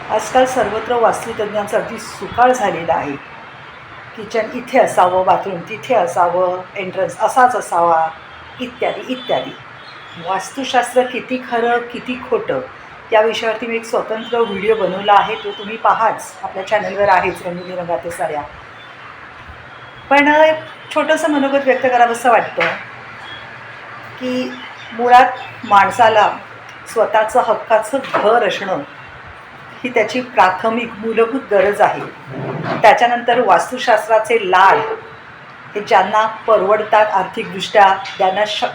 आजकाल सर्वत्र वास्तुतज्ञांचा अगदी सुकाळ झालेला आहे. किचन इथे असावं, बाथरूम तिथे असावं, एंट्रन्स असाच असावा, इत्यादी इत्यादी. वास्तुशास्त्र किती खरं किती खोटं या विषयावरती मी एक स्वतंत्र व्हिडिओ बनवला आहे. तो तुम्ही पाहाच, आपल्या चॅनलवर आहेच, रंगोली रंगाते साड्या. पण एक छोटंसं मनोगत व्यक्त करावंसं वाटतं की मुळात माणसाला स्वतःचं हक्काचं घर असणं ही त्याची प्राथमिक मूलभूत गरज आहे. त्याच्यानंतर वास्तुशास्त्राचे लाड हे ज्यांना परवडतात आर्थिकदृष्ट्या,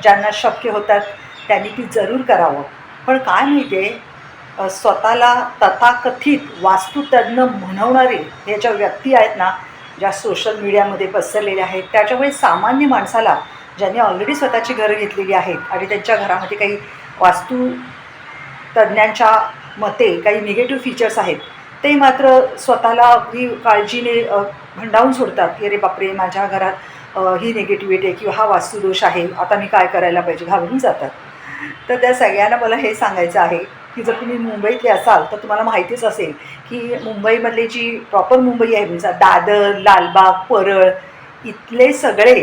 ज्यांना शक्य होतात त्यांनी ती जरूर करावं. पण काय माहिती आहे, स्वतःला तथाकथित वास्तुतज्ञ म्हणवणारे हे ज्या व्यक्ती आहेत ना, ज्या सोशल मीडियामध्ये पसरलेल्या आहेत, त्याच्यामुळे सामान्य माणसाला ज्यांनी ऑलरेडी स्वतःची घरं घेतलेली आहेत आणि त्यांच्या घरामध्ये काही वास्तुतज्ञांच्या मते काही निगेटिव्ह फीचर्स आहेत, ते मात्र स्वतःला अगदी काळजीने भंडावून सोडतात की अरे बापरे, माझ्या घरात ही निगेटिव्हिटी आहे किंवा हा वास्तुदोष आहे, आता मी काय करायला पाहिजे, घाबरून जातात. तर त्या सगळ्यांना मला हे सांगायचं आहे की जर तुम्ही मुंबईतले असाल तर तुम्हाला माहितीच असेल की मुंबईमधली जी प्रॉपर मुंबई आहे, म्हणजे दादर, लालबाग, परळ, इथले सगळे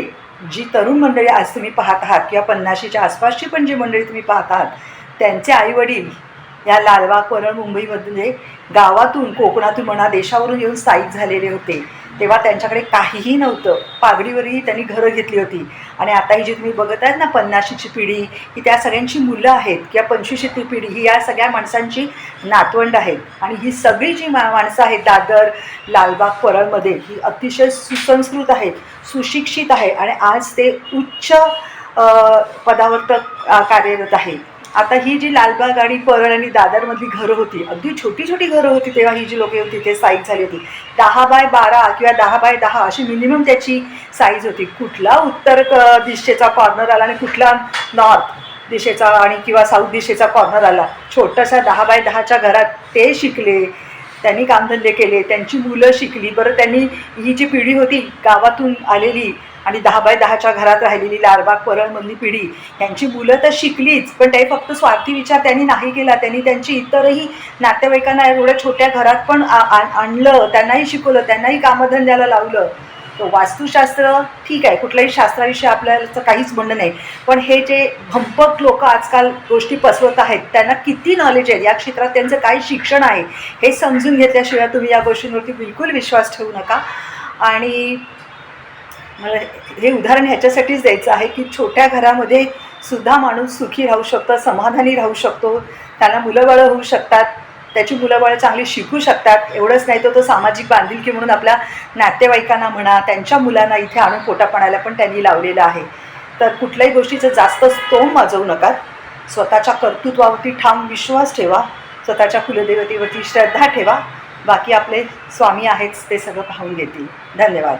जी तरुण मंडळी आज तुम्ही पाहत आहात किंवा 50च्या आसपासची पण जी मंडळी तुम्ही पाहत आहात, त्यांचे आईवडील या लालबाग, परळ, मुंबईमध्ये गावातून, कोकणातून म्हणा, देशावरून येऊन स्थायिक झालेले होते. तेव्हा त्यांच्याकडे काहीही नव्हतं, पागडीवरही त्यांनी घरं घेतली होती. आणि आता ही जी तुम्ही बघत आहेत ना 50ची पिढी, ही त्या सगळ्यांची मुलं आहेत किंवा 25ची पिढी ही या सगळ्या माणसांची नातवंड आहेत. आणि ही सगळी जी माणसं आहेत दादर, लालबाग, परळमध्ये, ही अतिशय सुसंस्कृत आहेत, सुशिक्षित आहे आणि आज ते उच्च पदावर कार्यरत आहे. आता ही जी लालबाग आणि परळ आणि दादरमधली घरं होती, अगदी छोटी छोटी घरं होती तेव्हा ही जी लोकं होती ते स्थायिक झाली होती. 10x12 किंवा 10x10 अशी मिनिमम त्याची साईज होती. कुठला उत्तर दिशेचा कॉर्नर आला आणि कुठला नॉर्थ दिशेचा आणि किंवा साऊथ दिशेचा कॉर्नर आला. छोट्याशा 10x10च्या घरात ते शिकले, त्यांनी कामधंदे केले, त्यांची मुलं शिकली. बरं, त्यांनी ही जी पिढी होती गावातून आलेली आणि 10x10च्या घरात राहिलेली लालबाग परळमधली पिढी, यांची मुलं तर शिकलीच, पण ते फक्त स्वार्थी विचार त्यांनी नाही केला. त्यांनी त्यांची इतरही नातेवाईकांना एवढ्या छोट्या घरात पण आणलं, त्यांनाही शिकवलं, त्यांनाही कामधंद्याला लावलं. तर वास्तुशास्त्र ठीक आहे, कुठल्याही शास्त्राविषयी आपल्याला काहीच म्हणणं नाही, पण हे जे भंपक लोक आजकाल गोष्टी पसरवत आहेत, त्यांना किती नॉलेज आहे, या क्षेत्रात त्यांचं काय शिक्षण आहे, हे समजून घेतल्याशिवाय तुम्ही या गोष्टींवरती बिलकुल विश्वास ठेवू नका. आणि मला हे उदाहरण ह्याच्यासाठीच द्यायचं आहे की छोट्या घरामध्ये सुद्धा माणूस सुखी राहू शकतो, समाधानी राहू शकतो, त्यांना मुलंबाळं होऊ शकतात, त्याची मुलंबाळं चांगली शिकू शकतात. एवढंच नाही तर तो सामाजिक बांधिलकी म्हणून आपल्या नातेवाईकांना म्हणा, त्यांच्या मुलांना इथे आणून पोटापाण्याला पण त्यांनी लावलेलं आहे. तर कुठल्याही गोष्टीचं जास्त तोंड माजवू नका, स्वतःच्या कर्तृत्वावरती ठाम विश्वास ठेवा, स्वतःच्या कुलदेवतेवरती श्रद्धा ठेवा. बाकी आपले स्वामी आहेच, ते सगळं पाहून घेतील. धन्यवाद.